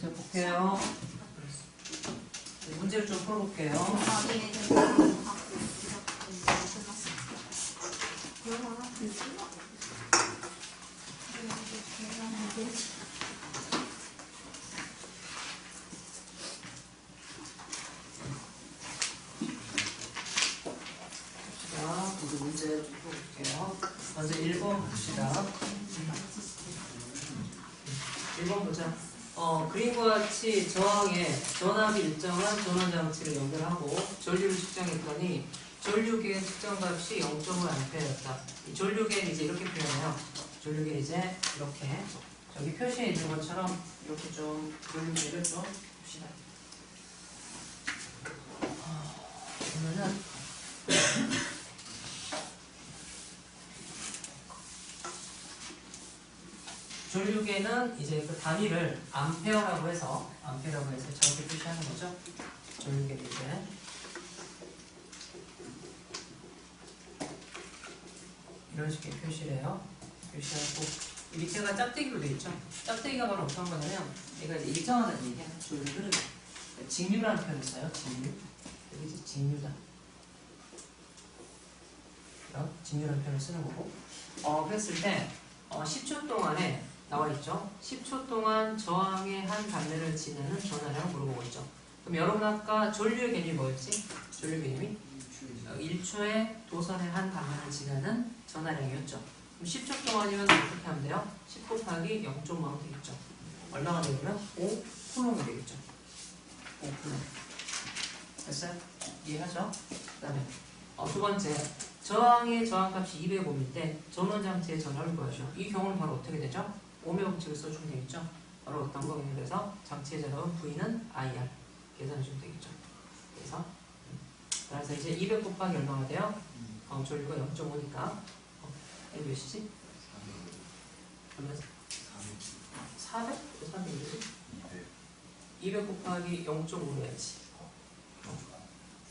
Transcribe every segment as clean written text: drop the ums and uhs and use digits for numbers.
이제 볼게요. 문제를 좀 풀어볼게요. 자, 우리 문제 좀 풀어볼게요. 먼저 1번 봅시다. 1번 보자. 그림과 같이 저항에 전압이 일정한 전원장치를 연결하고 전류를 측정했더니 전류계의 측정값이 0.5A였다. 이 전류계는 이제 이렇게 표현해요. 전류계 이제 이렇게 저기 표시해 있는 것처럼 이렇게 좀 전류계를 좀 봅시다. 그러면은 전류계는 이제 그 단위를 암페어라고 해서 저렇게 표시하는 거죠. 전류계를 이제 이런 식의 표시를 해요. 표시하고 이 밑에가 짝대기로 되어 있죠. 짝대기가 바로 어떤 거냐면 얘가 이제 일정하다는 얘기야. 전류 흐르기. 직류라는 표현을 써요. 직류. 여기 이제 직류다. 이런 직류라는 표현을 쓰는 거고. 그랬을 때 10초 동안에 나와 있죠. 10초 동안 저항의 한 단면을 지나는 전하량을 물어보고 있죠. 그럼 여러분 아까 전류의 개념이 뭐였지? 전류 개념이 1초에 도선의 한 단면을 지나는 전하량이었죠. 그럼 10초 동안이면 어떻게 하면 돼요? 10 곱하기 0.5하면 되겠죠. 얼마가 되냐면 5쿨롬이 되겠죠. 5쿨롬. 됐어요? 이해하죠? 그 다음에 두 번째, 저항의 저항값이 200옴인데 전원장치의 전압을 구하죠. 이 경우는 바로 어떻게 되죠? 오메 법칙을 써주면 되겠죠. 바로 어떤 거냐 그래서 장치의 전압은 V는 IR 계산해 주면 되겠죠. 그래서 이제 200 곱하기 얼마가 돼요? 전류가 0.5니까 이게 몇이지? 400? 300이지? 200 곱하기 0.5로 해야지.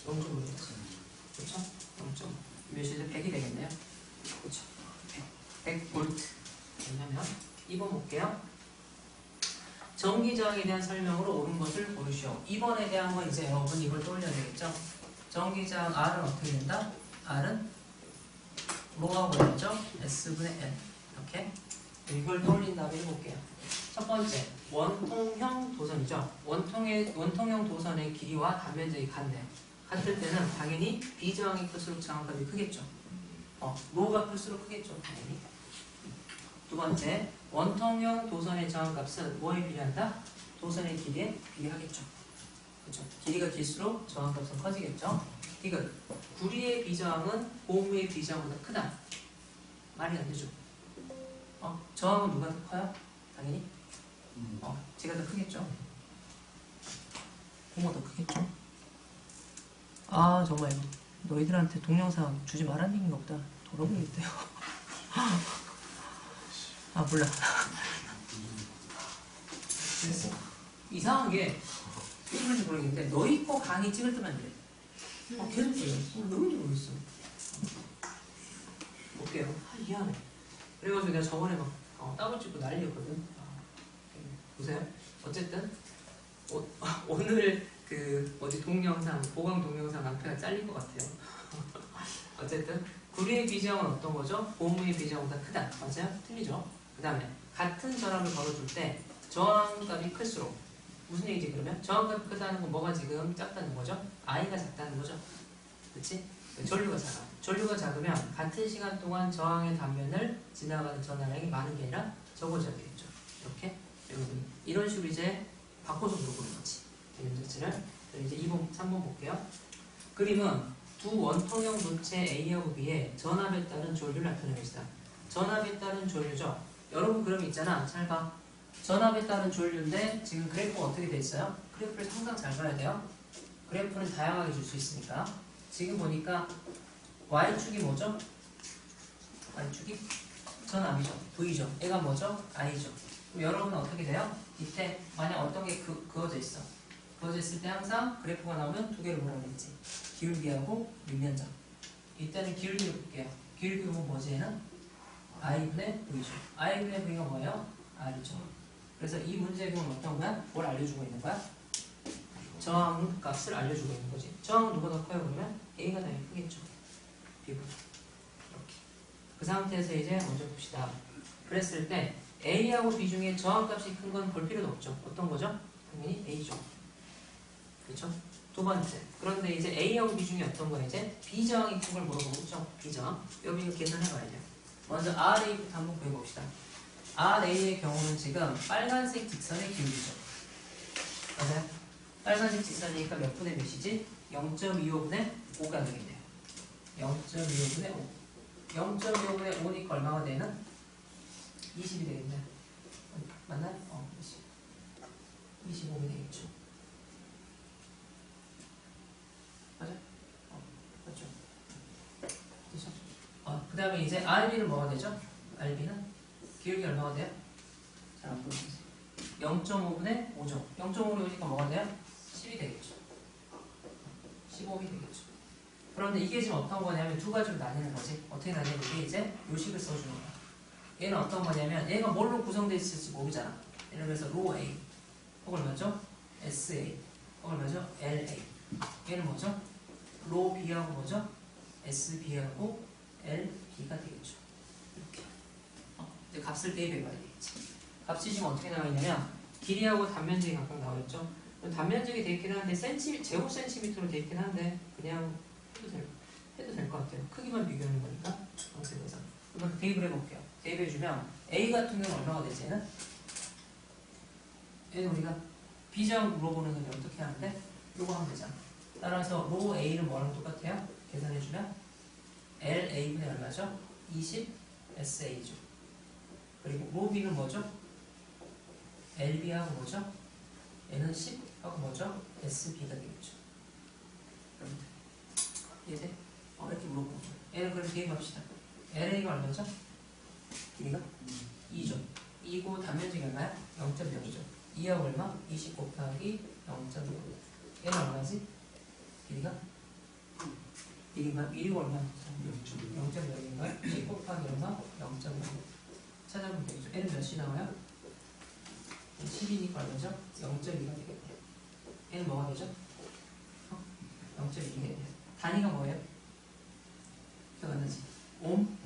0.5로 해야지. 그렇죠? 0.5 몇이죠? 100이 되겠네요. 그렇죠? 100V. 왜냐면 2번 볼게요. 전기저항에 대한 설명으로 옳은 것을 고르시오. 2번에 대한 건 이제 여러분 이걸 떠올려야 되겠죠? 전기저항 R은 어떻게 된다? R은 뭐가 걸렸죠? S분의 N. 이렇게 이걸 떠올린 다음에 해볼게요. 첫 번째, 원통형 도선이죠. 원통형 도선의 길이와 단면적이 같네요. 같을 때는 당연히 비저항이 클수록 저항값이 크겠죠. 로가 클수록 크겠죠. 당연히. 두 번째, 원통형 도선의 저항값은 뭐에 비례한다? 도선의 길이에 비례하겠죠. 그렇죠? 길이가 길수록 저항값은 커지겠죠. 이건 구리의 비저항은 고무의 비저항보다 크다. 말이 안 되죠. 저항은 누가 더 커요? 당연히 제가 더 크겠죠. 고무가 더 크겠죠. 정말 너희들한테 동영상 주지 말라는 얘기가 없다. 돌아보겠대요. 몰라. 그래서 이상한 게 왜 그런지 모르겠는데 너희 거 강의 찍을 때만 그래. 계속 그래요. 너무 모르겠어. 볼게요. 미안해. 그래가지고 내가 저번에 막 따로 찍고 난리였거든. 보세요. 어쨌든 오늘 동영상 보강 동영상 앞에가 잘린 것 같아요. 어쨌든 구리의 비저항은 어떤 거죠? 고무의 비저항보다 크다. 맞아요? 틀리죠? 그 다음에 같은 전압을 걸어줄 때 저항값이 클수록 무슨 얘기지 그러면? 저항값이 크다는 건 뭐가 지금 작다는 거죠? I가 작다는 거죠. 그치? 전류가 작아. 전류가 작으면 같은 시간 동안 저항의 단면을 지나가는 전하량이 많은 게 아니라 적어져야 되겠죠. 이렇게 이런 식으로 이제 바꿔서 물어보는 거지. 개념 자체를. 이제 2번, 3번 볼게요. 그림은 두 원통형 물체 A하고 B의 전압에 따른 전류를 나타내고 있다. 전압에 따른 전류죠. 여러분 그럼 있잖아. 잘 봐. 전압에 따른 전류인데 지금 그래프가 어떻게 돼 있어요? 그래프를 항상 잘 봐야 돼요. 그래프는 다양하게 줄 수 있으니까. 지금 보니까 Y축이 뭐죠? Y축이 전압이죠. V죠. 얘가 뭐죠? I죠. 그럼 여러분은 어떻게 돼요? 이때 만약 어떤 게 그어져 있어. 그어져 있을 때 항상 그래프가 나오면 두 개를 보라고 했지. 기울기하고 밀면적. 이때는 기울기를 볼게요. 기울기는 뭐지 얘는? I분의 V죠. I분의 V가 뭐예요? R이죠. 그래서 이 문제의 경우는 어떤 거야? 뭘 알려주고 있는 거야? 저항 값을 알려주고 있는 거지. 저항은 누가 더 커요? 그러면 A가 당연히 크겠죠. B보다. 이렇게. 그 상태에서 이제 먼저 봅시다. 그랬을 때 A하고 B 중에 저항값이 큰 건 볼 필요도 없죠. 어떤 거죠? 당연히 A죠. 그렇죠? 두 번째. 그런데 이제 A하고 B 중에 어떤 거 이제 B저항이 큰 걸 물어보고 있죠. B저항. 여기 이거 계산해봐야 돼요. 먼저 RA부터 한번 구해봅시다. RA의 경우는 지금 빨간색 직선의 기울기죠. 맞아요? 빨간색 직선이니까 몇 분의 몇이지? 0.25분의 5가 되겠네요. 0.25분의 5. 0.25분의 5니까 얼마가 되는? 20이 되겠네. 맞나요? 25이 되겠죠. 맞아? 맞죠? 그렇죠? 그 다음에 이제 RB는 뭐가 되죠? RB는 기울기 얼마가 돼요? 잘 안 보이세요? 0.5분의 5죠. 0.5로 오니까 뭐가 돼요? 10이 되겠죠. 15이 되겠죠. 그런데 이게 지금 어떤 거냐면 두 가지로 나뉘는 거지. 어떻게 나뉘는 게 이제 요식을 써주는 거야. 얘는 어떤 거냐면 얘가 뭘로 구성되어 있을지 모르잖아. 예를 들어서 로 A 혹은 뭐죠? SA 혹은 뭐죠? LA. 얘는 뭐죠? 로 B하고 뭐죠? SB하고 LB가 되겠죠. 이렇게. 이제 값을 대입해봐야 되겠지. 값이 지금 어떻게 나와 있냐면 길이하고 단면적이 각각 나와 있죠. 단면적이 돼 있긴 한데 제곱 센티미터로 돼 있긴 한데 그냥 해도 될 것 같아요. 크기만 비교하는 거니까. 그래서 그럼 대입을 해볼게요. 대입해주면 A 같은 경우는 얼마가 되지? 얘는 우리가 B저항 물어보는 건데 어떻게 하는데 요거 하면 되잖아. 따라서 로 A는 뭐랑 똑같아요? 계산해주면 LA분의 얼마죠? 20 SA죠. 그리고 로 B는 뭐죠? LB하고 뭐죠? 얘는 10하고 뭐죠? SB가 되겠죠. 이제 이렇게 물어보죠. 얘는 그럼 대입합시다. LA가 얼마죠? 길이가? 2죠. 2고 단면적이 얼마야? 0.0이죠. 2하고 얼마? 20 곱하기 0.0. 얘는 얼마지? 길이가? 1이고 얼마? 0.0인가요? 10 곱하기 얼마? 0.0. 찾아보면 되겠죠. 얘는 몇이 나와요? 10이니까 얼마죠? 0.2가 되겠네요. 얘는 뭐가 되죠? 0.2가 되겠네요. 단위가 뭐예요? 기억 안 나지? 옴?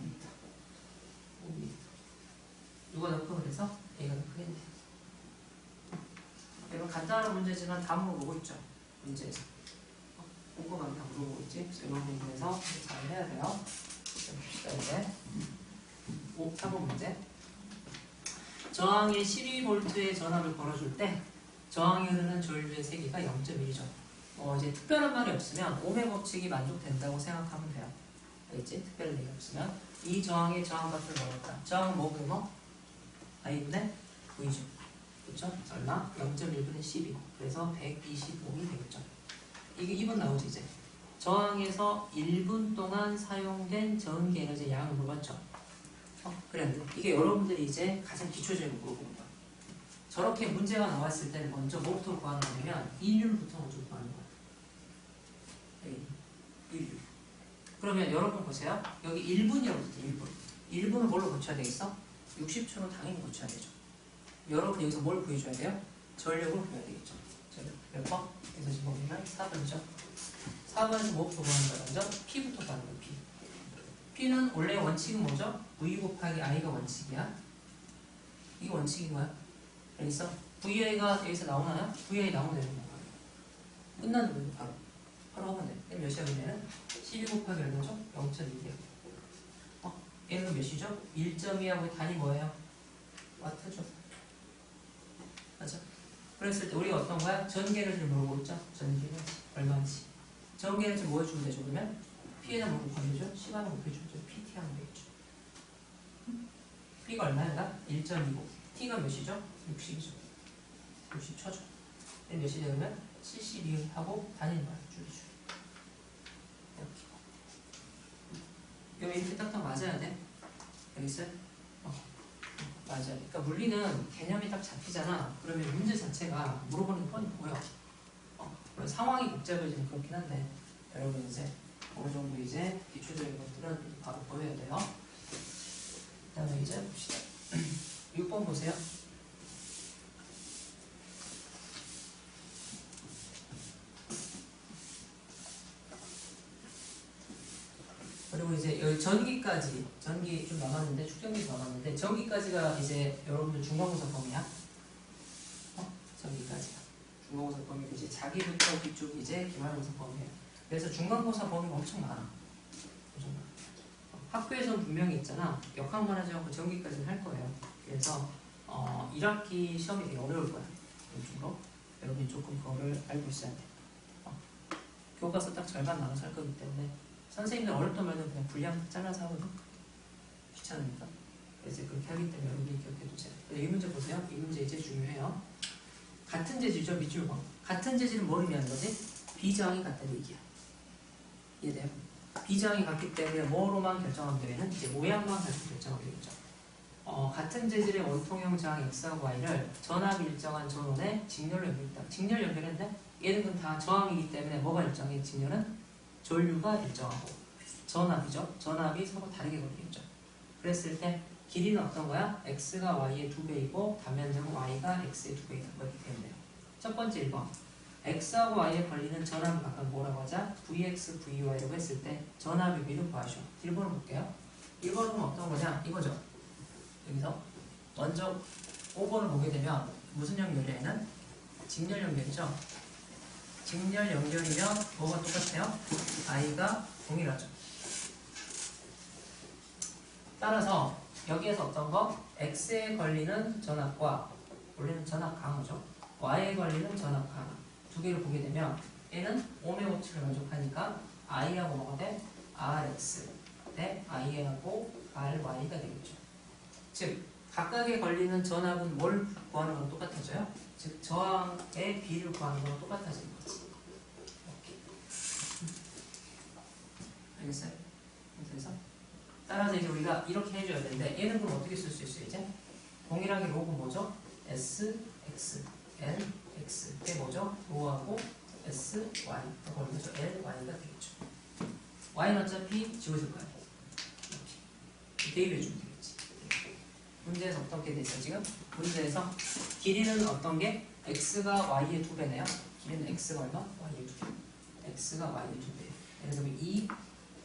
누가 더 크고 그래서 A가 더 크겠네요. 여러분 간단한 문제지만 다 물어보고 있죠. 문제에서. 꼼꼼하게 다 물어보고 있지. 그래서 이런 부분에서 잘 해야 돼요. 봅시다 이제. 3번 문제. 저항에 12V의 전압을 걸어줄 때 저항이 흐르는 전류의 세기가 0.1이죠. 이제 특별한 말이 없으면 옴의 법칙이 만족된다고 생각하면 돼요. 알겠지? 특별한 얘기 없으면 이 저항의 저항값을 넣었다. 저항은 뭐고 뭐? I분의 V죠. 그렇죠? 얼마? 0.1분의 12. 그래서 125이 되겠죠. 이게 2분 나오지 이제. 저항에서 1분 동안 사용된 전기 에너지 양을 물어봤죠. 그랬는데 이게 여러분들이 이제 가장 기초적인 거 물어보는 거야. 저렇게 문제가 나왔을 때는 먼저 뭐부터 구하는 거냐면 인류부터 먼저 구하는 거야. 인류. 그러면 여러분 보세요. 여기 1분이라고 했죠. 1분. 1분은 뭘로 고쳐야 되겠어? 60초는 당연히 고쳐야 되죠. 여러분 여기서 뭘 구해줘야 돼요? 전력을 구해야 되겠죠. 전력. 몇 번? 그래서 지금 보면 4번이죠. 4번에서 뭐부터 구하는 거야? 먼저 P부터 구하는 거야. P. P는 원래 원칙은 뭐죠? V 곱하기 I가 원칙이야. 이게 원칙인 거야. 그래서 VI가 여기서 나오나요? VI 나오면 되는 거야. 끝나는 거예요. 바로 하면 돼. 그럼 몇이야 그러면은? 12 곱하기 얼마죠? 0.2이에요. 얘는 몇이죠? 1.2하고 단위 뭐예요? 와트죠. 맞아? 그랬을 때 우리가 어떤 거야? 전기에너지를 물어보고 있죠? 전기에너지 얼마인지. 전기에너지 뭐 해주면 되죠? 그러면 P에다 뭐 곱하면 되죠? 시간을 곱해주면 되죠? PT 하면 되겠죠. P가 얼마야? 1.25. T가 몇이죠? 60이죠. 60초죠. 몇이 되면 72하고 단위는 거야. 줄이죠. 이렇게. 이렇게 딱딱 맞아야 돼. 여기 있어요? 맞아요. 그러니까 물리는 개념이 딱 잡히잖아. 그러면 문제 자체가 물어보는 뻔히 보여. 상황이 복잡해지면 그렇긴 한데 여러분 이제 어느 정도 이제 기초적인 것들은 바로 보여야 돼요. 그 다음에 이제 봅시다. 6번 보세요. 전기까지, 전기 좀 남았는데, 축전기 남았는데, 전기까지가 이제 여러분들 중간고사 범위야. 전기까지가. 중간고사 범위고, 이제 자기부터 뒤쪽 이제 기말고사 범위예요. 그래서 중간고사 범위가 엄청 많아. 엄청 많아. 학교에서는 분명히 있잖아. 역학만 하지 않고 전기까지는 할 거예요. 그래서 1학기 시험이 되게 어려울 거야. 이쪽으로. 여러분이 조금 그거를 알고 있어야 돼. 교과서 딱 절반 나눠서 할 거기 때문에 선생님들 어렵다면은 그냥 분량 잘라서 하거든. 귀찮으니까. 그래서 그렇게 하기 때문에 여러분이 기억해 두세요. 이 문제 보세요. 이 문제 이제 중요해요. 같은 재질이죠. 밑줄 거. 같은 재질은 뭘 의미하는 거지? 비저항이 같다는 얘기야. 이해돼요? 비저항이 같기 때문에 뭐로만 결정하면 되면 이제 모양만 가지고 결정하면 되겠죠. 같은 재질의 원통형 저항 X하고 Y를 전압 일정한 전원에 직렬로 연결했다. 직렬 연결했는데 얘는 그럼 다 저항이기 때문에 뭐가 일정해? 직렬은 전류가 일정하고 전압이죠. 전압이 서로 다르게 걸리겠죠. 그랬을 때 길이는 어떤 거야? X가 Y의 2배이고 단면적은 Y가 X의 2배이다. 그렇기 때문에 첫 번째 1번 X하고 Y에 걸리는 전압을 각각 뭐라고 하자? Vx, Vy라고 했을 때 전압의 비를 구하시오. 1번을 볼게요. 1번은 어떤 거냐? 이거죠. 여기서 먼저 5번을 보게 되면 무슨 연결이에는? 직렬 연결이죠. 직렬 연결이면 뭐가 똑같아요? I가 동일하죠. 따라서 여기에서 어떤 거? X에 걸리는 전압과 원래는 전압 강하죠. Y에 걸리는 전압 강하. 두 개를 보게 되면 얘는 옴의 법칙을 만족하니까 I하고 뭐가 돼? RX 대 I하고 RY가 되겠죠. 즉 각각에 걸리는 전압은 뭘 구하는 건 똑같아져요? 즉 저항의 비를 구하는 건 똑같아지는 거지. 이렇게. 알겠어요? 그래서 따라서 이제 우리가 이렇게 해줘야 되는데 얘는 그럼 어떻게 쓸 수 있어요? 이제 동일하게 로고 뭐죠? S, X, L, X 이게 뭐죠? 로하고 S, Y 걸리죠. L, Y가 되겠죠. Y는 어차피 지워질 거예요. 이렇게 대입해주면 되겠지. 문제에서 어떻게 됐어 지금? 문제에서 길이는 어떤 게? X가 Y의 2배네요. 길이는 X가 얼마? Y의 2배. X가 Y의 2배. 예를 들면 2,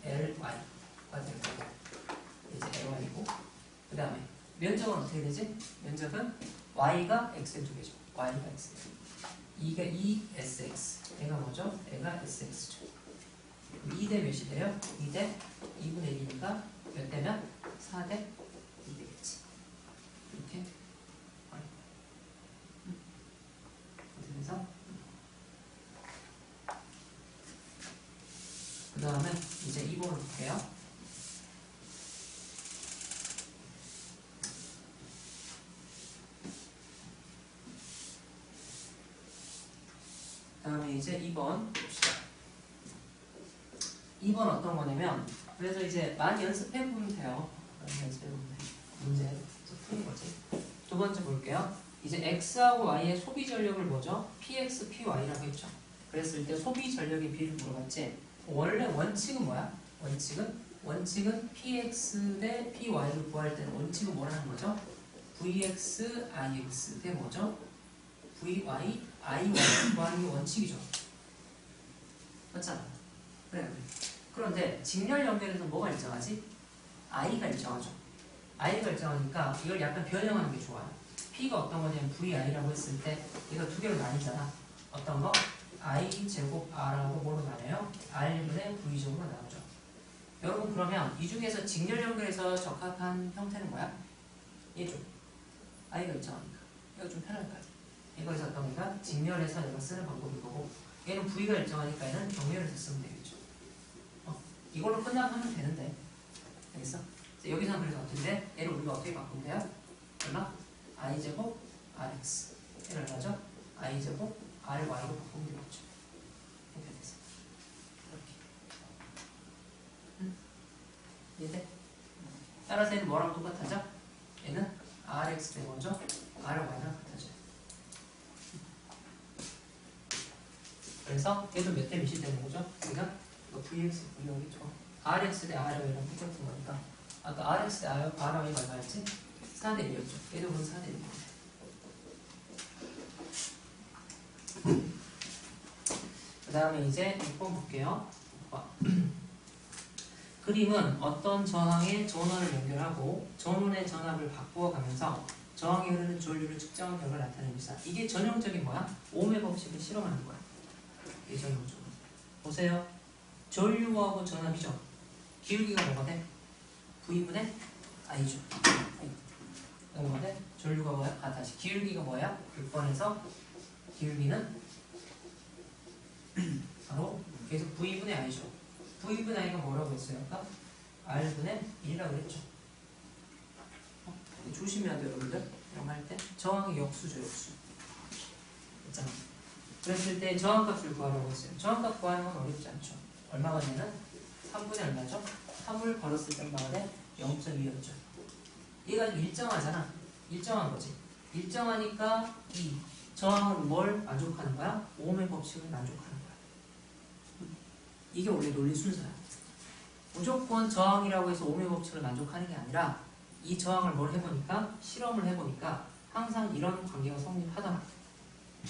L, Y가 되는 거고 이제 L, Y고 그 다음에 면적은 어떻게 되지? 면적은 Y가 X의 2배죠. Y가 X. 이게 2SX. 얘가 뭐죠? 얘가 SX죠. 2대 몇이 돼요? 2대 2분의 1이니까 몇 대면? 4대 2 되겠지. 이렇게. 그래서 그 다음에 이제 2번을 볼게요. 그 다음에 이제 2번 봅시다. 2번 어떤 거냐면 그래서 이제 많이 연습해보면 돼요. 많이 연습해보면 돼요. 문제 푸는 거지. 두 번째 볼게요. 이제 X하고 Y의 소비 전력을 뭐죠? PX, PY라고 했죠. 그랬을 때 소비 전력의 비를 물어봤지. 원래 원칙은 뭐야? 원칙은 PX 대 PY를 구할 때는 원칙은 뭐라는 거죠? VX, IX 대 뭐죠? VY, IY를 구하는 게 원칙이죠. 맞잖아. 그래. 그런데 직렬 연결에서 뭐가 일정하지? I가 일정하죠. I가 일정하니까 이걸 약간 변형하는 게 좋아요. P가 어떤 거냐면 VI라고 했을 때 이거 두 개로 나뉘잖아. 어떤 거? I 제곱 R하고 뭐로 나뉘어요? R분의 V제곱으로 나오죠. 여러분 그러면 이 중에서 직렬 연결에서 적합한 형태는 뭐야? 얘죠. I가 일정하니까. 이거 좀 편할 거야. 이거에서 어떤 거니까 직렬해서 내가 쓰는 방법인 거고 얘는 V가 일정하니까 얘는 경렬해서 쓰면 되겠죠. 이걸로 끝나면 되는데 알겠어? 여기서는 그래서 어떤데? 얘를 우리가 어떻게 바꾸면 돼요? 얼마? i제곱 rx 얘를 얼마죠? i제곱 ry로 바꾸면 되겠죠. 이렇게 됐어. 이렇게. 이해돼? 따라서 얘는 뭐랑 똑같아져? 얘는 rx 대 뭐죠? ry랑 같아져요. 그래서 얘도 몇 대 몇이 되는 거죠? 우리가 이거 vx, vy겠죠. rx 대 ry랑 똑같은 거니까 아까 rx 대 ry가 얼마였지? 4대 1이었죠. 얘도 그럼 4대 1입니다. 그 다음에 이제 6번 볼게요. 그 그림은 어떤 저항에 전원을 연결하고 전원의 전압을 바꾸어 가면서 저항에 흐르는 전류를 측정한 결과를 나타냅니다. 이게 전형적인 뭐야? ohm의 법칙을 실험하는 거야. 이게 전형적으로. 보세요. 전류하고 전압이죠. 기울기가 뭐가 돼? V분의 I죠. 뭐가 돼? 전류가 뭐야? 다시 기울기가 뭐야? 6번에서 기울기는 바로 계속 V분의 I죠. V분의 I가 뭐라고 했어요? 아까? R분의 1이라고 했죠. 조심해야 돼요, 여러분들. 이런 할 때. 저항의 역수죠, 역수. 있잖아. 그랬을 때 저항값을 구하라고 했어요. 저항값 구하는 건 어렵지 않죠. 얼마가 되는? 3분의 얼마죠? 3을 걸었을 때 얼마가 돼? 0.2였죠. 얘가 일정하잖아. 일정한 거지. 일정하니까 이 저항은 뭘 만족하는 거야? ohm의 법칙을 만족하는 거야. 이게 원래 논리 순서야. 무조건 저항이라고 해서 ohm의 법칙을 만족하는 게 아니라 이 저항을 뭘 해보니까 실험을 해보니까 항상 이런 관계가 성립하더라.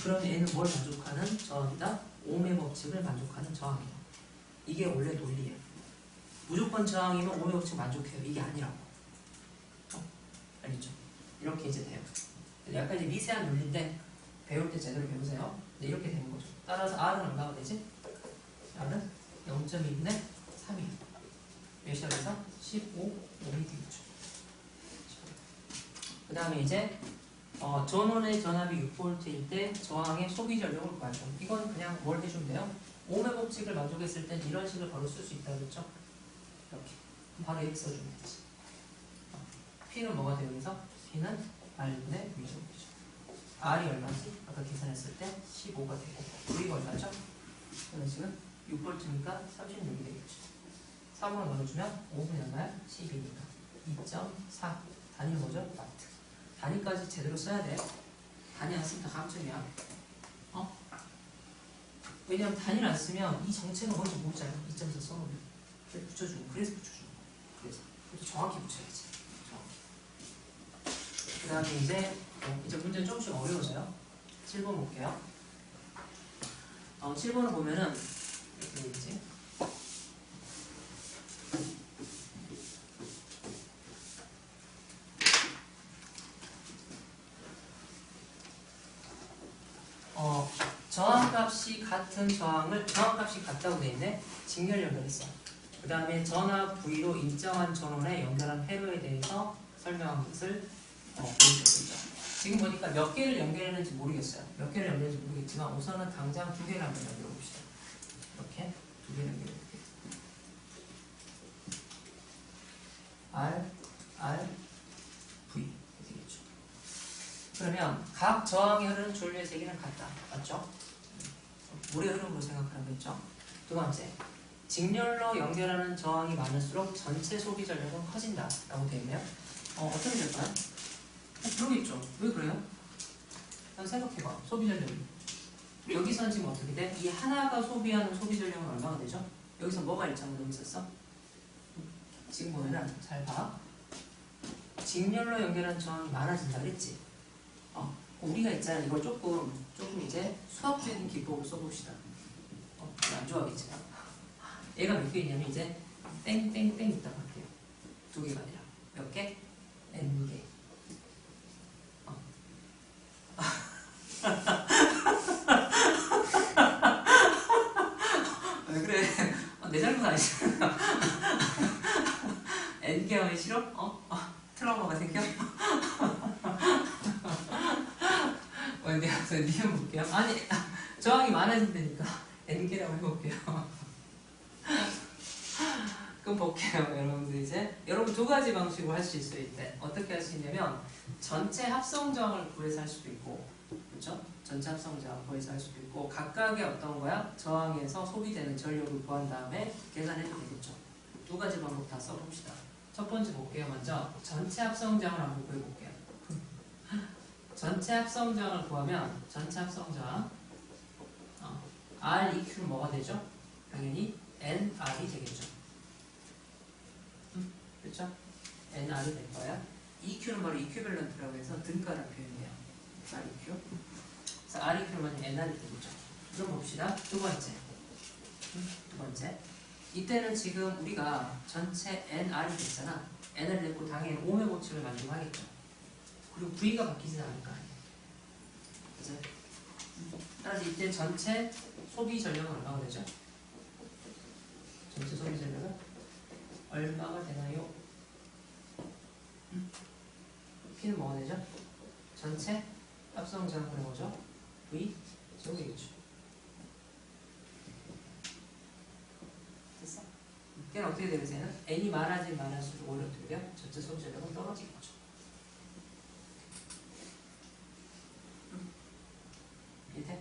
그럼 얘는 뭘 만족하는 저항이다? ohm의 법칙을 만족하는 저항이다. 이게 원래 논리예요. 무조건 저항이면 ohm의 법칙 만족해요. 이게 아니라고. 알겠죠? 이렇게 이제 돼요. 약간 이제 미세한 논리인데 배울 때 제대로 배우세요. 네, 이렇게 되는 거죠. 따라서 R은 얼마가 되지? R은 0.2분의 3이에요. 몇이야 그래서? 15ohm이 되겠죠. 그 다음에 이제 전원의 전압이 6V일 때 저항의 소비 전력을 구하죠. 이건 그냥 뭘 해주면 돼요? ohm의 법칙을 만족했을 땐 이런 식을 바로 쓸 수 있다고 했죠? 이렇게. 바로 X 써주면 되지. P는 뭐가 돼요? 여기서? P는 R분의 V죠. R이 얼마지? 아까 계산했을 때 15가 되고 V가 얼마죠? 그러면 지금 6V니까 36이 되겠죠. 3으로 넣어주면 5분의 얼마야? 12니까 2.4 단위 뭐죠? 와트. 단위까지 제대로 써야 돼. 단위 안 쓰면 다 감점이야. 왜냐면 단위를 안 쓰면 이 정체가 뭔지 모르잖아. 2.4 써놓으면. 그래서 붙여주고. 그래서 그래서 정확히 붙여야지. 정확히. 그 다음에 이제 문제는 조금씩 어려워져요. 7번 볼게요. 7번을 보면은 이렇게 있지. 저항값이 같은 저항값이 같다고 되어 있네. 직렬 연결했어. 그 다음에 전압 V로 일정한 전원에 연결한 회로에 대해서 설명한 것을 보여주셨죠. 지금 보니까 몇 개를 연결했는지 모르겠어요. 몇 개를 연결했는지 모르겠지만 우선은 당장 2개를 한번 연결해 봅시다. 이렇게 2개를 연결해 볼게요. R, V 되겠죠. 그러면 각 저항에 흐르는 전류의 세기는 같다. 맞죠? 물의 흐름으로 생각하는 거죠. 두 번째, 직렬로 연결하는 저항이 많을수록 전체 소비 전력은 커진다 라고 되어 있네요. 어떻게 될까요? 그러겠죠. 왜 그래요? 한번 생각해봐. 소비 전력이 여기서는 지금 어떻게 돼? 이 하나가 소비하는 소비 전력은 얼마가 되죠? 여기서 뭐가 일정으로 있었어? 지금 보면은 잘 봐. 직렬로 연결하는 저항이 많아진다 그랬지? 우리가 있잖아. 이걸 조금 이제 수학적인 기법을 써봅시다. 안 좋아하겠지만. 얘가 몇 개 있냐면 이제 땡땡땡 있다고 할게요. 2개가 아니라. 몇 개? N개. 왜 그래? 내 잘못 아니잖아. N개 하면 싫어? 트라우마가 생겨? 내가 니은 볼게요. 아니, 저항이 많아진다니까. N개라고 해볼게요. 그럼 볼게요, 여러분들 이제. 여러분 2가지 방식으로 할 수 있어요, 이때. 어떻게 할 수 있냐면, 전체 합성 저항을 구해서 할 수도 있고, 그렇죠? 전체 합성 저항 구해서 할 수도 있고, 각각의 어떤 거야? 저항에서 소비되는 전력을 구한 다음에 계산해도 되겠죠. 2가지 방법 다 써봅시다. 첫 번째 볼게요, 먼저. 전체 합성 저항을 한번 구해볼게요. 전체 합성 저항을 구하면 전체 합성 저항 REQ는 뭐가 되죠? 당연히 NR이 되겠죠. 그렇죠? NR이 될 거야. EQ는 바로 이퀴밸런트라고 해서 등가라는 표현이에요. REQ. 그래서 REQ는 NR이 되겠죠. 그럼 봅시다. 두 번째. 이때는 지금 우리가 전체 nr이 됐잖아. n을 냈고 당연히 오의 법칙을 만족하겠죠. 그리고 v가 바뀌진 않을 거 아니야. 그치? 따라서 이때 전체 소비 전력은 얼마가 되죠? 전체 소비 전력은 얼마가 되나요? P는 뭐가 되죠? 전체 합성 저항분의 뭐죠? V 제곱이겠죠. 됐어? 이때는 어떻게 되는 셈은 n이 많아지면 많을수록 오히려 어떻게 돼요? 전체 소비 전력은 떨어지는 거죠. 이해?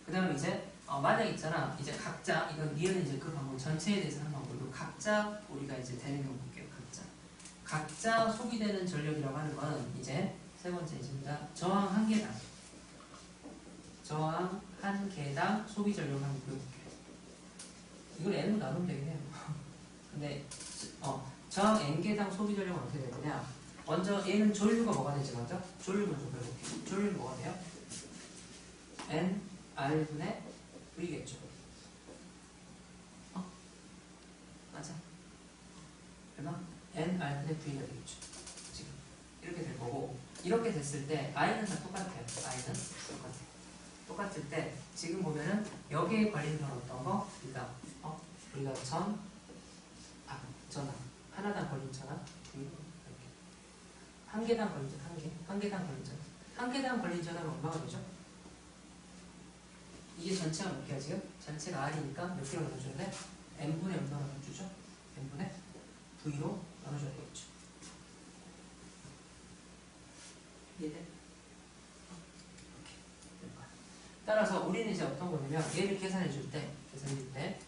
그 다음에 이제 만약 있잖아. 이제 각자 이건 얘는 이제 그 방법 전체에 대해서 한 방법이고 각자 우리가 이제 되는 거 볼게요. 각자 소비되는 전력이라고 하는 건 이제 세 번째 있습니다. 저항 한 개당 소비 전력 한번 보여볼게요. 이걸 n으로 나누면 되긴 해요. 근데 저항 n개당 소비 전력은 어떻게 될 거냐? 먼저 얘는 전류가 뭐가 되지 먼저? 전류 먼저 배워볼게요. 전류는 뭐가 돼요? n r분의 v겠죠. 맞아. 얼마? n r분의 v가 되겠죠. 지금 이렇게 될 거고 이렇게 됐을 때 i는 다 똑같아요. i는 똑같을 때 지금 보면은 여기에 걸린 건 어떤 거? 우리가 전압 하나당 걸린 전압 한 개당 걸린 전압 한 개당 걸린 전압 한 개당 걸린 전압은 얼마가 되죠? 이게 전체가 몇 개야 지금? 전체가 r이니까 몇 개로 나눠줘야 돼? n분의 얼마로 나눠주죠? n분의 v로 나눠줘야 되겠죠. 이해돼? 따라서 우리는 이제 어떤 거냐면 얘를 계산해 줄 때 지금 이렇게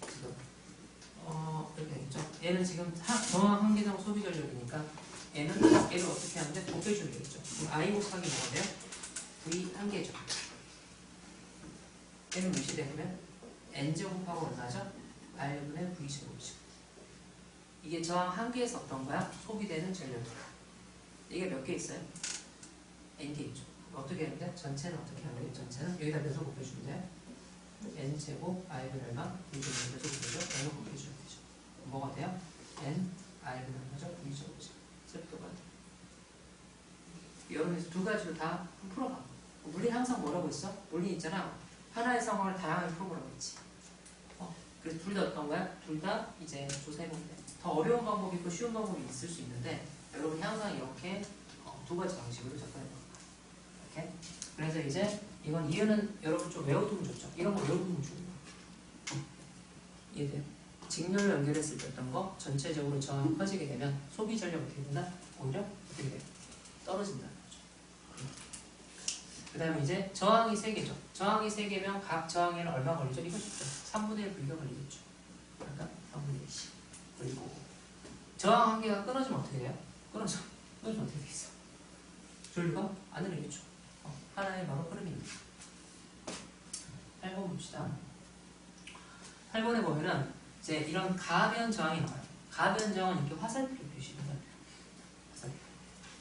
되겠죠. 얘는 지금 저항 한 개당 소비 전력이니까 얘를 어떻게 하는데 곱해주면 되겠죠. 그럼 i 곱하기 뭐가 돼요? v 한 개죠. 얘는 몇이 되냐면 n제곱하고 얼마죠? r분의 v제곱이죠. 이게 저항 한 개에서 어떤 거야? 소비되는 전력이야. 이게 몇 개 있어요? n개 있죠. 어떻게 하는데? 전체는 어떻게 하는 거예요? 전체는 여기다 몇을 곱해주면 돼요? n제곱 r분 얼마? v제곱 몇을 곱해줘? n을 곱해주면 되죠. 뭐가 돼요? n r분 얼마죠? v제곱이죠. cep도가 돼요. 여러분에서 두 가지로 다 풀어봐. 물리는 항상 뭐라고 했어? 물리 있잖아. 하나의 상황을 다양하게 풀어보라고 했지. 그래서 둘 다 어떤 거야? 둘 다 이제 조사해보면 돼. 더 어려운 방법이 있고 쉬운 방법이 있을 수 있는데 여러분이 항상 이렇게 두 가지 방식으로 접근해 볼 거야. 이렇게. 그래서 이제 이건 이유는 여러분 좀 외워두면 좋죠. 이런 거 외워두면 좋은 거야. 이해돼요? 직렬로 연결했을 때 어떤 거? 전체적으로 저항이 커지게 되면 소비 전력 어떻게 된다? 오히려 어떻게 돼요? 떨어진다는 거죠. 그 다음에 이제 저항이 3개죠. 저항이 3개면 각 저항에는 얼마 걸리죠? 이거 쉽죠. 3분의 1 V가 걸리겠죠. 그러니까 3분의 1씩. 그리고 저항 한 개가 끊어지면 어떻게 돼요? 끊어지면 어떻게 되겠어? 전류가 안 흐르겠죠. 하나의 바로 흐름입니다. 8번 봅시다. 8번에 보면은 이제 이런 가변 저항이 나와요. 가변 저항은 이렇게 화살표 표시를 해요.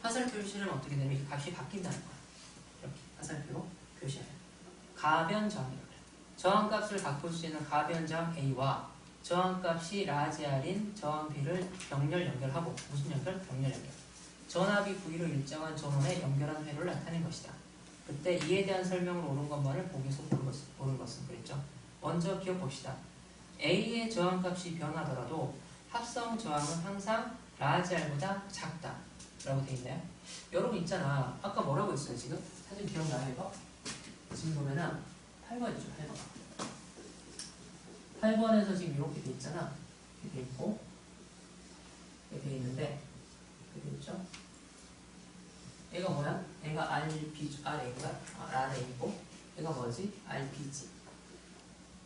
화살표 표시를 어떻게 되면 이 값이 바뀐다는 거야. 이렇게 화살표로 표시해요. 가변 저항이라고 해요. 저항값을 바꿀 수 있는 가변 저항 A와 저항값이 라지 R인 저항 B를 병렬 연결하고 무슨 연결? 병렬 연결. 전압이 V로 일정한 전원에 연결한 회로를 나타낸 것이다. 그때 이에 대한 설명을 옳은 것만을 보기에서 옳은 것은 그랬죠. 먼저 기억봅시다. A의 저항값이 변하더라도 합성 저항은 항상 라지 R보다 작다 라고 되어 있나요? 여러분 있잖아. 아까 뭐라고 했어요 지금? 사진 기억나요 이거? 지금 보면은 8번이죠 8번. 8번에서 지금 이렇게 돼 있잖아. 이렇게 돼 있고 이렇게 돼 있는데 이렇게 돼 있죠? 얘가 뭐야? 얘가 RB, RA가 RA고 얘가 뭐지? RB지.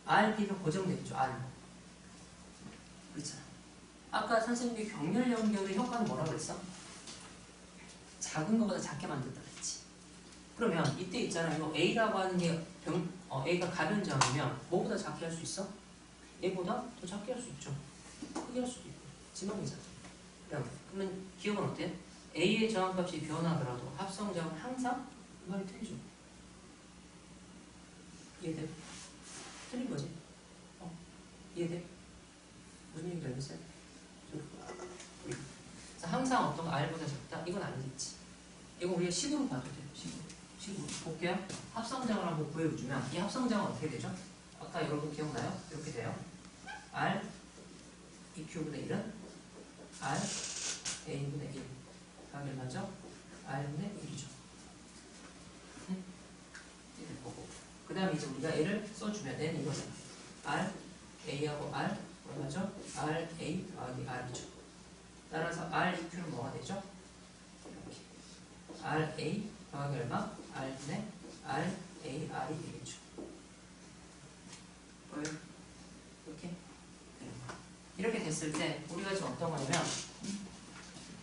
RB가 고정되겠죠. R로. 그렇잖아. 아까 선생님이 병렬 연결의 효과는 뭐라고 그랬어? 작은 것보다 작게 만든다 그랬지. 그러면 이때 있잖아. 이거 A라고 하는 게 A가 가변 저항이면 뭐보다 작게 할 수 있어? 얘보다 더 작게 할 수 있죠. 크게 할 수도 있고. 지방이잖아. 그러면 기억은 어때? A의 저항값이 변하더라도 합성 저항은 항상 그 말이 틀리죠. 이해돼? 틀린 거지. 이해돼? 무슨 얘기인지 알겠어요? 그래서 항상 어떤 거 R보다 작다? 이건 아니겠지. 이거 우리가 식으로 봐도 돼요. 식으로. 볼게요. 합성장을 한번 구해주면 이 합성장은 어떻게 되죠? 아까 여러분 기억나요? 이렇게 돼요. R EQ분의 1은 R A분의 1 당연하죠? R분의 1이죠. 이럴 거고. 그 다음에 이제 우리가 A를 써주면 N은 이거잖아. R A하고 R 얼마죠? R A 더하기 R이죠. 따라서 R EQ는 뭐가 되죠? 이렇게 R A 더하기 얼마? R분의 R A R이 되겠죠. 보여요? 이렇게 됐을 때 우리가 지금 어떤 거냐면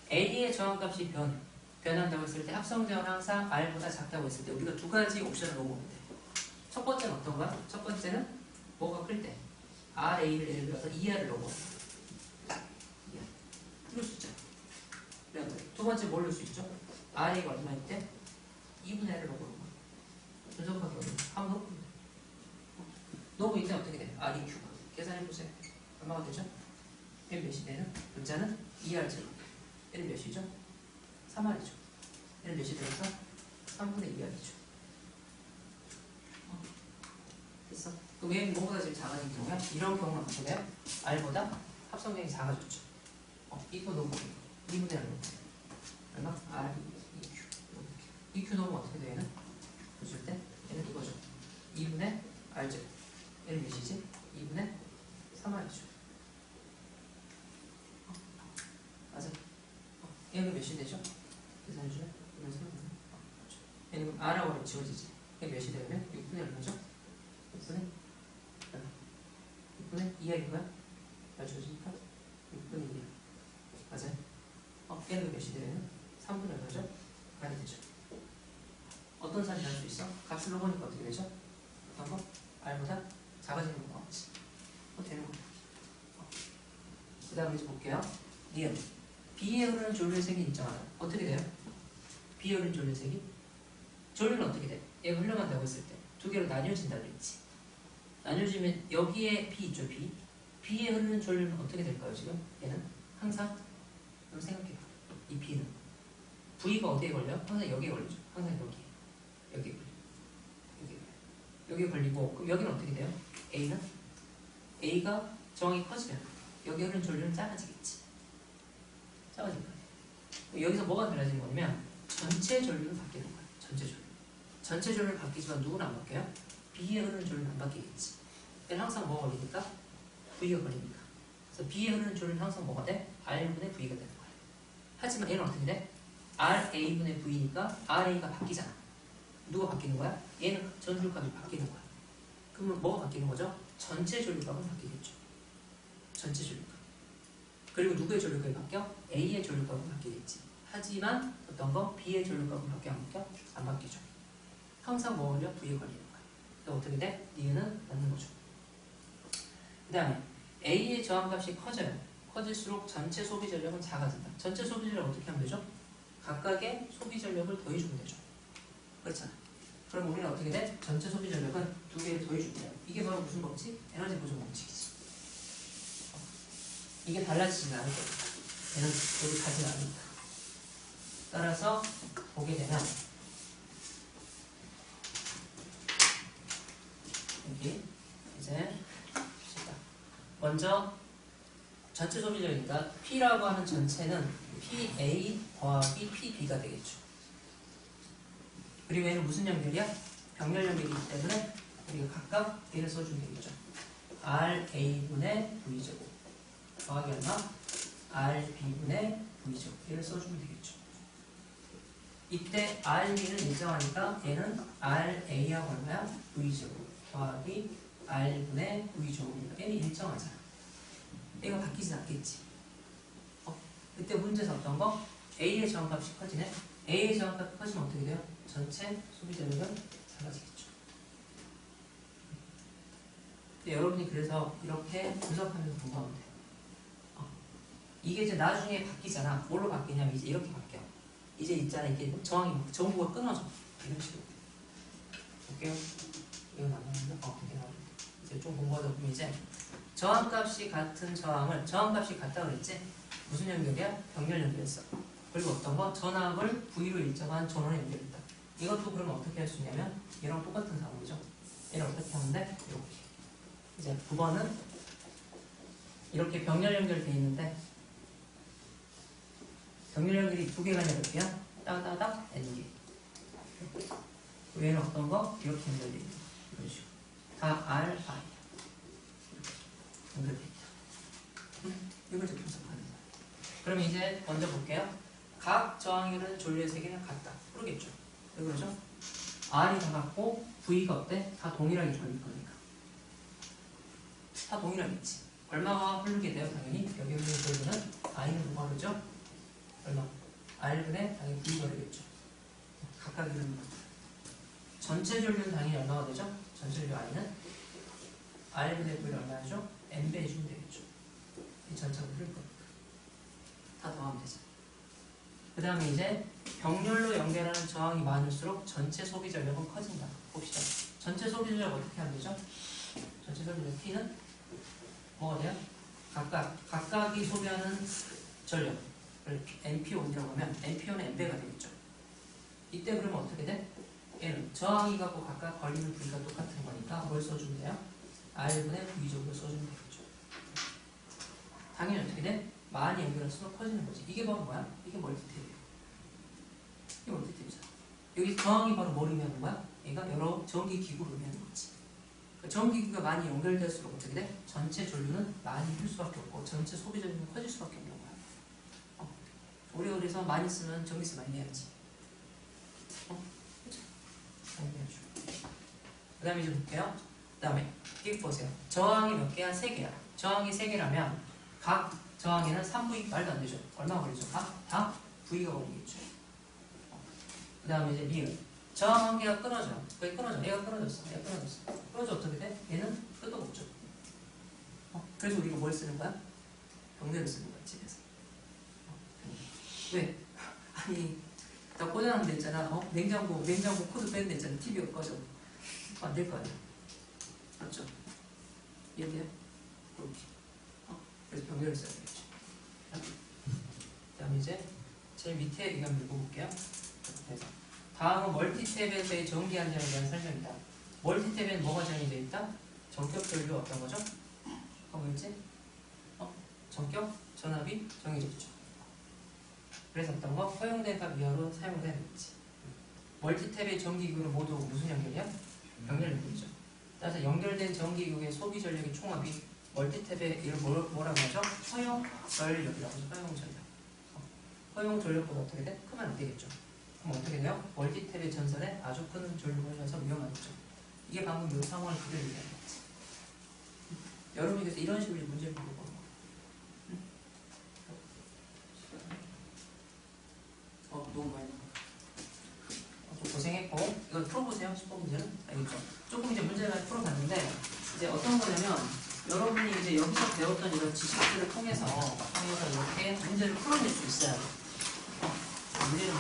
A의 저항값이 변한다고 했을 때 합성자는 항상 R보다 작다고 했을 때 우리가 두 가지 옵션을 놓으면 돼. 첫 번째는 어떤 거야? 첫 번째는 뭐가 클 때 RA를 예를 들어서 2R을 놓고 이럴 수 있죠. 두 번째 뭘 넣을 수 있죠? RA가 얼마일 때 2분의 1을 놓고 분석하기 어려워. 한번 놓고 놓고 있는데 어떻게 돼? REQ가 계산해보세요. 얼마가 되죠? N 몇이 되는? 문자는 2R제곱. N 몇이죠? 3R이죠. N 몇이 되면서 3분의 2R이죠. 됐어? 그럼 얘는 뭐보다 지금 작아진 경우야? 이런 경우는 어떻게 돼요? R보다 합성량이 작아졌죠. 이거 넣으면 2분의 1 넣으면 얼마? R, EQ. EQ 넣으면 어떻게 돼요? 얘는? 보실 때 얘는 이거죠. 2분의 R제곱. N 몇이지? 2분의 3R이죠. 맞아. 얘는 몇이 되죠? 계산해주면? 그래서 얘는 R하고 지워지지. 얘 몇이 되면 6분의 얼마죠? 6분의 2R이고요. 잘 지워지니까 6분의 2R. 맞아요. 얘는 몇이 되면 3분의 얼마죠? R이 되죠. 어떤 사람이 할 수 있어? 값을 넣어보니까 어떻게 되죠? 어떤 거? R보다 작아지는 거 나왔지. 되는 거. 그 다음에 이제 볼게요. 니은. B에 흐르는 전류색이 일정하다. 어떻게 돼요? B에 흐르는 전류색이? 전류는 어떻게 돼? 얘가 흘러간다고 했을 때 두 개로 나뉘어진다고 했지. 나뉘어지면 여기에 B 있죠, B. B에 흐르는 전류는 어떻게 될까요, 지금? 얘는 항상 한번 생각해봐. 이 B는 V가 어디에 걸려? 항상 여기에 걸리죠. 항상 여기에 걸려. 여기에 걸리고 그럼 여기는 어떻게 돼요? A는? A가 저항이 커지면 여기 흐르는 전류는 작아지겠지. 작아질 거예요. 여기서 뭐가 달라지는 거냐면 전체 전류는 바뀌는 거예요. 전체 전류는 바뀌지만 누구는 안 바뀌어요? B에 흐르는 전류는 안 바뀌겠지. 얘는 항상 뭐가 걸리니까? V가 걸리니까. 그래서 B에 흐르는 전류는 항상 뭐가 돼? R분의 V가 되는 거예요. 하지만 얘는 어떻게 돼? RA분의 V니까 RA가 바뀌잖아. 누가 바뀌는 거야? 얘는 전류값이 바뀌는 거야. 그러면 뭐가 바뀌는 거죠? 전체 전류값은 바뀌겠죠. 전체 전류값. 그리고 누구의 전류값이 바뀌어? A의 전류값은 바뀌겠지. 하지만 어떤 거? B의 전류값은 바뀌어 안 바뀌어? 안 바뀌죠. 항상 뭐 걸려? V에 걸리는 거야. 그래서 어떻게 돼? 니은은 맞는 거죠. 그 다음에 A의 저항값이 커져요. 커질수록 전체 소비 전력은 작아진다. 전체 소비 전력 어떻게 하면 되죠? 각각의 소비 전력을 더해주면 되죠. 그렇잖아. 그럼 우리는 어떻게 돼? 전체 소비 전력은 두 개를 더해주면 돼요. 이게 바로 무슨 법칙? 에너지 보존 법칙이지. 이게 달라지진 않을 거니까. 얘는 여기 가진 않으니까. 따라서 보게 되면 여기 이제 먼저 전체 소비량이니까 P라고 하는 전체는 PA 더하기 PB가 되겠죠. 그리고 얘는 무슨 연결이야? 병렬 연결이기 때문에 우리가 각각 얘를 써주면 되겠죠. RA분의 V제곱 더하기 얼마? RB분의 V제곱 얘를 써주면 되겠죠. 이때 RB는 일정하니까 얘는 RA하고 얼마야? V제곱 더하기 R분의 V제곱이니까 얘는 일정하잖아. 얘가 바뀌진 않겠지. 그때 문제에서 어떤 거? A의 저항값이 커지네. A의 저항값이 커지면 어떻게 돼요? 전체 소비전력은 작아지겠죠. 여러분이 그래서 이렇게 분석하면서 공부하면 돼요. 이게 이제 나중에 바뀌잖아. 뭘로 바뀌냐면 이제 이렇게 바뀌어. 이제 있잖아. 이게 저항이 전부가 끊어져. 이런 식으로. 볼게요. 이건 안 나오는데? 이게 나오는데. 이제 좀 공부하다 보면 이제 저항값이 같은 저항값이 같다 그랬지? 무슨 연결이야? 병렬 연결했어. 그리고 어떤 거? 전압을 V로 일정한 전원에 연결했다. 이것도 그러면 어떻게 할 수 있냐면 얘랑 똑같은 상황이죠. 얘를 어떻게 하면 돼? 이렇게. 이제 9번은 이렇게 병렬 연결돼 있는데 병렬 연결이 두 개가 몇 개야? 따다닥 N개. 얘는 어떤 거? 이렇게 연결돼 있는 거. 이런 식으로. 다 R, I. 연결돼 있다. 이걸 이제 분석하는 거야. 그러면 이제 먼저 볼게요. 각 저항률은 전류의 세계는 같다. 그러겠죠. 왜 그러죠? R이 다 같고 V가 어때? 다 동일하게 돌릴 거니까. 다 동일하겠지. 얼마가 흐르게 돼요? 당연히 여기 있는 전류는 I는 뭐가 흐르죠? 얼마? R분의 당연히 V가 흐르겠죠. 각각 흐르는 거. 전체 전류는 당연히 얼마가 되죠? 전체 전류 I는 R분의 V를 얼마죠? N배 해주면 되겠죠. 이 전체가 흐를 거니까. 다 더하면 되죠. 그 다음에 이제 병렬로 연결하는 저항이 많을수록 전체 소비 전력은 커진다. 봅시다. 전체 소비 전력 어떻게 하면 되죠? 전체 소비 전력 T는 뭐가 돼요? 각각이 소비하는 전력을 NP1이라고 하면 NP1은 N배가 되겠죠. 이때 그러면 어떻게 돼? 얘는 저항이 갖고 각각 걸리는 V가 똑같은 거니까 뭘 써주면 돼요? R분의 V적으로 써주면 되겠죠. 당연히 어떻게 돼? 많이 연결할수록 커지는 거지. 이게 바로 뭐야? 이게 멀티탭이에요. 이게 멀티탭이잖아. 여기 저항이 바로 뭘 의미하는 거야? 얘가 여러 전기기구를 의미하는 거지. 그러니까 전기기구가 많이 연결될수록 어떻게 돼? 전체 전류는 많이 흘 수밖에 없고 전체 소비 전류는 커질 수밖에 없는 거야. 우리가 그래서 많이 쓰면 전기세 많이 내야지. 그렇죠? 많이 내야죠. 그 다음에 이제 볼게요. 그 다음에 이거 보세요. 저항이 몇 개야? 3개야. 저항이 3개라면 각 저항에는 3V 말도 안 되죠. 얼마 걸리죠? 다 V가 걸리겠죠. 그 다음에 이제 리을. 저항 한 개가 끊어져. 그게 끊어져. 얘가 끊어졌어. 얘가 끊어졌어. 끊어져 어떻게 돼? 얘는 끝도 없죠. 그래서 우리가 뭘 쓰는 거야? 병렬을 쓰는 거야, 집에서. 왜? 아니, 다 고장난 데 있잖아. 냉장고 코드 뺀 데 있잖아. TV가 꺼져. 안 될 거 아니야. 맞죠? 이해돼요? 이렇게. 그래서 병렬을 써야 되겠죠. 그 다음에 이제 제일 밑에 이거 한번 읽어볼게요. 그래서 다음은 멀티탭에서의 전기 한정에 대한 설명이다. 멀티탭에는 뭐가 정의되어 있다? 전격 전류 어떤 거죠? 뭐였지? 전격 전압이 정해져 있죠. 그래서 어떤 거? 허용된 값 이하로 사용돼야 되겠지. 멀티탭의 전기기구는 모두 무슨 연결이야? 병렬 연결이죠. 따라서 연결된 전기기구의 소비 전력의 총합이 멀티탭의 이걸 뭐라고 하죠? 허용 전력이라고 하죠. 허용 전력. 허용 전력보다 어떻게 돼? 크면 안 되겠죠. 그럼 어떻게 돼요? 멀티탭의 전선에 아주 큰 전류가 흘러서 위험하겠죠. 이게 방금 이 상황을 그대로 얘기하는 거지. 여러분이 그래서 이런 식으로 문제를 풀어보는 거. 너무 많이 좀 고생했고 이걸 풀어보세요. 10번 문제는 알겠죠? 조금 이제 문제를 풀어봤는데 이제 어떤 거냐면 여러분이 이제 여기서 배웠던 이런 지식들을 통해서 이렇게 문제를 풀어낼 수 있어야 돼. 문제는